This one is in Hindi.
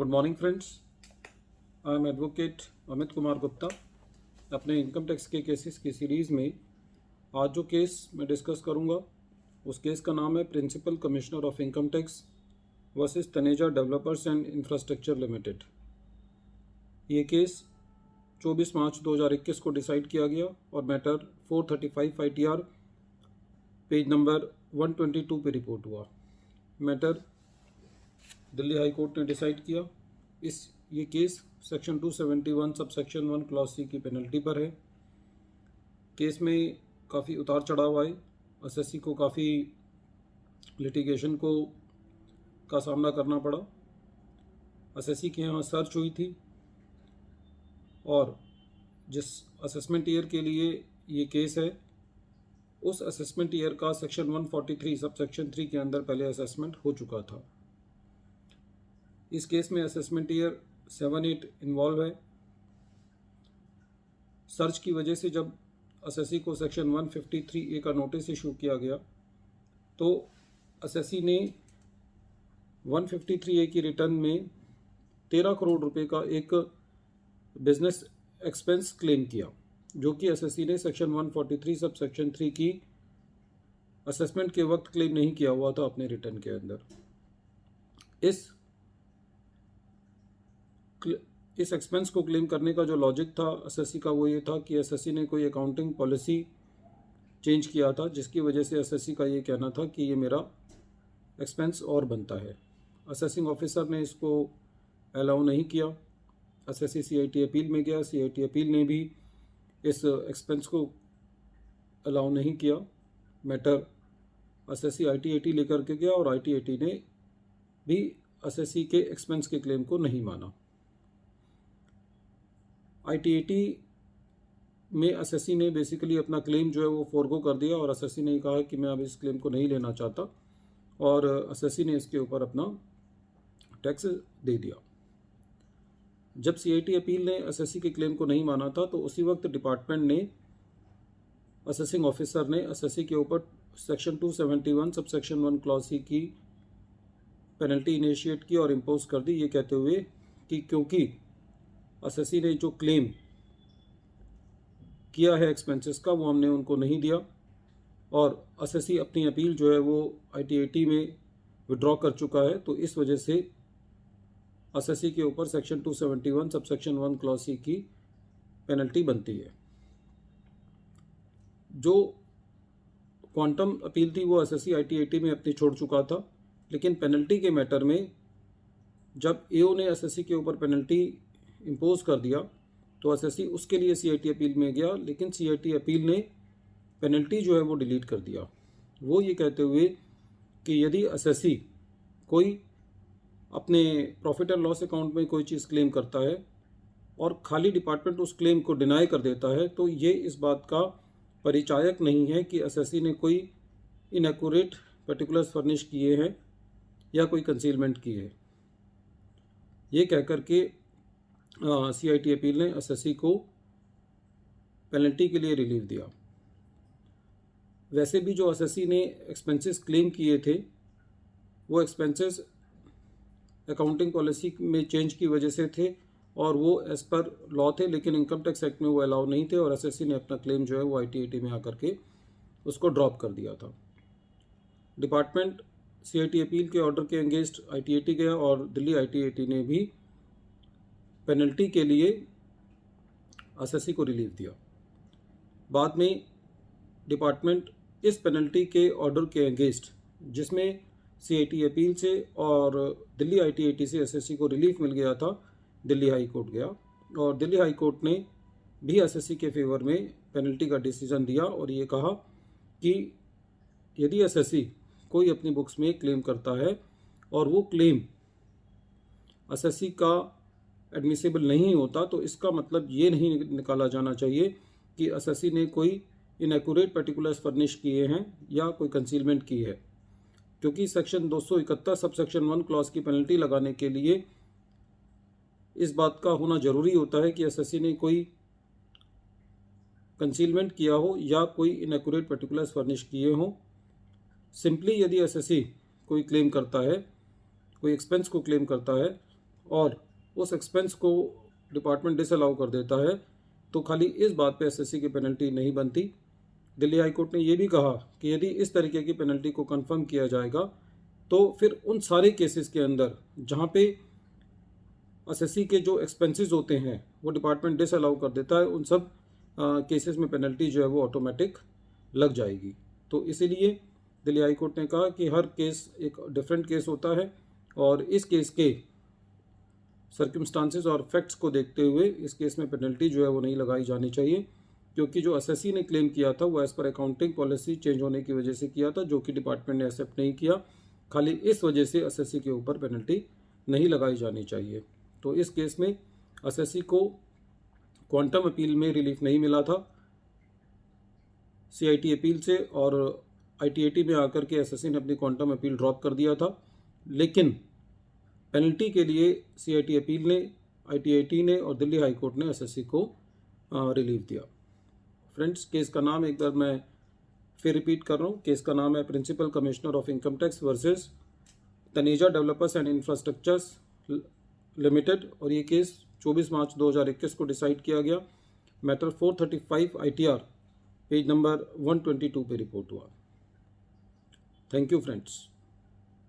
Good morning friends, I am advocate Amit Kumar Gupta. अपने इनकम टैक्स के केसेस की सीरीज़ में आज जो केस मैं डिस्कस करूंगा उस केस का नाम है principal commissioner of income tax versus Taneja developers and infrastructure limited. ये केस 24 मार्च 2021 को डिसाइड किया गया और मैटर 435 ITR पेज नंबर 122 पे रिपोर्ट हुआ। मैटर दिल्ली हाई कोर्ट ने डिसाइड किया। ये case section 271 sub section 1 clause C की पेनल्टी पर है। केस में काफ़ी उतार चढ़ाव आए। एसएससी को काफ़ी लिटिगेशन का सामना करना पड़ा। एसएससी के यहाँ सर्च हुई थी और जिस असेसमेंट ईयर के लिए ये केस है उस असेसमेंट ईयर का सेक्शन 143 सब सेक्शन 3 के अंदर पहले असेसमेंट हो चुका था। इस केस में असेसमेंट ईयर 7-8 इन्वॉल्व है। सर्च की वजह से जब एसएससी को सेक्शन 153A का नोटिस इशू किया गया तो एसएससी ने 153A की रिटर्न में 13 करोड़ रुपए का एक बिजनेस एक्सपेंस क्लेम किया, जो कि एसएससी ने सेक्शन 143 सब सेक्शन 3 की असेसमेंट के वक्त क्लेम नहीं किया हुआ था अपने रिटर्न के अंदर। इस एक्सपेंस को क्लेम करने का जो लॉजिक था एसएससी का वो ये था कि एसएससी ने कोई अकाउंटिंग पॉलिसी चेंज किया था, जिसकी वजह से एसएससी का ये कहना था कि ये मेरा एक्सपेंस और बनता है। असेसिंग ऑफिसर ने इसको अलाउ नहीं किया। एसएससी सीआईटी अपील में गया। सीआईटी अपील ने भी इस एक्सपेंस को अलाउ नहीं किया। मैटर एसएससी आईटीएटी लेकर के गया और आईटीएटी ने भी एसएससी के एक्सपेंस के क्लेम को नहीं माना। आईटीएटी में एसएससी ने बेसिकली अपना क्लेम जो है वो फोरगो कर दिया और एसएससी ने कहा कि मैं अब इस क्लेम को नहीं लेना चाहता और एसएससी ने इसके ऊपर अपना टैक्स दे दिया। जब सीआईटी अपील ने एसएससी के क्लेम को नहीं माना था तो उसी वक्त डिपार्टमेंट ने असेसिंग ऑफिसर ने एसएससी के ऊपर section 271 sub section 1 clause C की पेनल्टी इनिशिएट की और इम्पोज कर दी, ये कहते हुए कि क्योंकि एसएससी ने जो क्लेम किया है एक्सपेंसेस का वो हमने उनको नहीं दिया और एसएससी अपनी अपील जो है वो आईटीएटी में विड्रॉ कर चुका है, तो इस वजह से एसएससी के ऊपर section 271 sub section 1 clause C की पेनल्टी बनती है। जो क्वांटम अपील थी वो एसएससी आईटीएटी में अपनी छोड़ चुका था, लेकिन पेनल्टी के मैटर में जब एओ ने एसएससी के ऊपर पेनल्टी इम्पोज कर दिया तो एसएससी उसके लिए सीआईटी अपील में गया, लेकिन सीआईटी अपील ने पेनल्टी जो है वो डिलीट कर दिया। वो ये कहते हुए कि यदि एसएससी कोई अपने प्रॉफिट एंड लॉस अकाउंट में कोई चीज़ क्लेम करता है और खाली डिपार्टमेंट उस क्लेम को डिनाई कर देता है तो ये इस बात का परिचायक नहीं है कि एसएससी ने कोई इनएक्यूरेट पर्टिकुलर्स फर्निश किए हैं या कोई कंसीलमेंट की है। ये कहकर के सीआईटी अपील ने एसएससी को पेनल्टी के लिए रिलीफ दिया। वैसे भी जो एसएससी ने एक्सपेंसेस क्लेम किए थे वो एक्सपेंसेस अकाउंटिंग पॉलिसी में चेंज की वजह से थे और वो एज पर लॉ थे, लेकिन इनकम टैक्स एक्ट में वो अलाउ नहीं थे और एसएससी ने अपना क्लेम जो है वो आईटीएटी में आकर के उसको ड्रॉप कर दिया था। डिपार्टमेंट सीआईटी अपील के ऑर्डर के अगेंस्ट आईटीएटी गया और दिल्ली आईटीएटी ने भी पेनल्टी के लिए एसएससी को रिलीफ दिया। बाद में डिपार्टमेंट इस पेनल्टी के ऑर्डर के अगेंस्ट, जिसमें सीआईटी अपील से और दिल्ली आईटीएटी से एसएससी को रिलीफ मिल गया था, दिल्ली हाई कोर्ट गया और दिल्ली हाई कोर्ट ने भी एसएससी के फेवर में पेनल्टी का डिसीजन दिया और ये कहा कि यदि एसएससी कोई अपनी बुक्स में क्लेम करता है और वो क्लेम एसएससी का एडमिसिबल नहीं होता तो इसका मतलब ये नहीं निकाला जाना चाहिए कि एसएससी ने कोई इनएक्यूरेट पर्टिकुलर्स फर्निश किए हैं या कोई कंसीलमेंट की है, क्योंकि सेक्शन 271 सब सेक्शन 1 क्लॉज की पेनल्टी लगाने के लिए इस बात का होना जरूरी होता है कि एसएससी ने कोई कंसीलमेंट किया हो या कोई इनएक्यूरेट पर्टिकुलर्स फर्निश किए हों। सिंपली यदि एसएससी कोई क्लेम करता है, कोई एक्सपेंस को क्लेम करता है और उस एक्सपेंस को डिपार्टमेंट डिसअलाउ कर देता है तो खाली इस बात पे एसएससी की पेनल्टी नहीं बनती। दिल्ली हाई कोर्ट ने ये भी कहा कि यदि इस तरीके की पेनल्टी को कंफर्म किया जाएगा तो फिर उन सारे केसेस के अंदर जहाँ पे एसएससी के जो एक्सपेंसेस होते हैं वो डिपार्टमेंट डिसअलाउ कर देता है, उन सब केसेस में पेनल्टी जो है वो ऑटोमेटिक लग जाएगी। तो इसीलिए दिल्ली हाई कोर्ट ने कहा कि हर केस एक डिफरेंट केस होता है और इस केस के सर्कमस्टांसेस और फैक्ट्स को देखते हुए इस केस में पेनल्टी जो है वो नहीं लगाई जानी चाहिए, क्योंकि जो एसएससी ने क्लेम किया था वो as per accounting policy change होने की वजह से किया था, जो कि डिपार्टमेंट ने एक्सेप्ट नहीं किया। खाली इस वजह से एसएससी के ऊपर पेनल्टी नहीं लगाई जानी चाहिए। तो इस केस में एसएससी को क्वांटम अपील में रिलीफ नहीं मिला था सीआईटी अपील से, और आईटीएटी में आकर के एसएससी ने अपनी क्वांटम अपील ड्रॉप कर दिया था, लेकिन पेनल्टी के लिए सीआईटी अपील ने, आईटीएटी ने और दिल्ली हाई कोर्ट ने एसएससी को रिलीफ दिया। फ्रेंड्स, केस का नाम एक बार मैं फिर रिपीट कर रहा हूँ। केस का नाम है principal commissioner of income tax versus Taneja developers and infrastructures limited, और ये केस 24 मार्च 2021 को डिसाइड किया गया। मैटर 435 ITR पेज नंबर 122 पे रिपोर्ट हुआ। Thank you friends.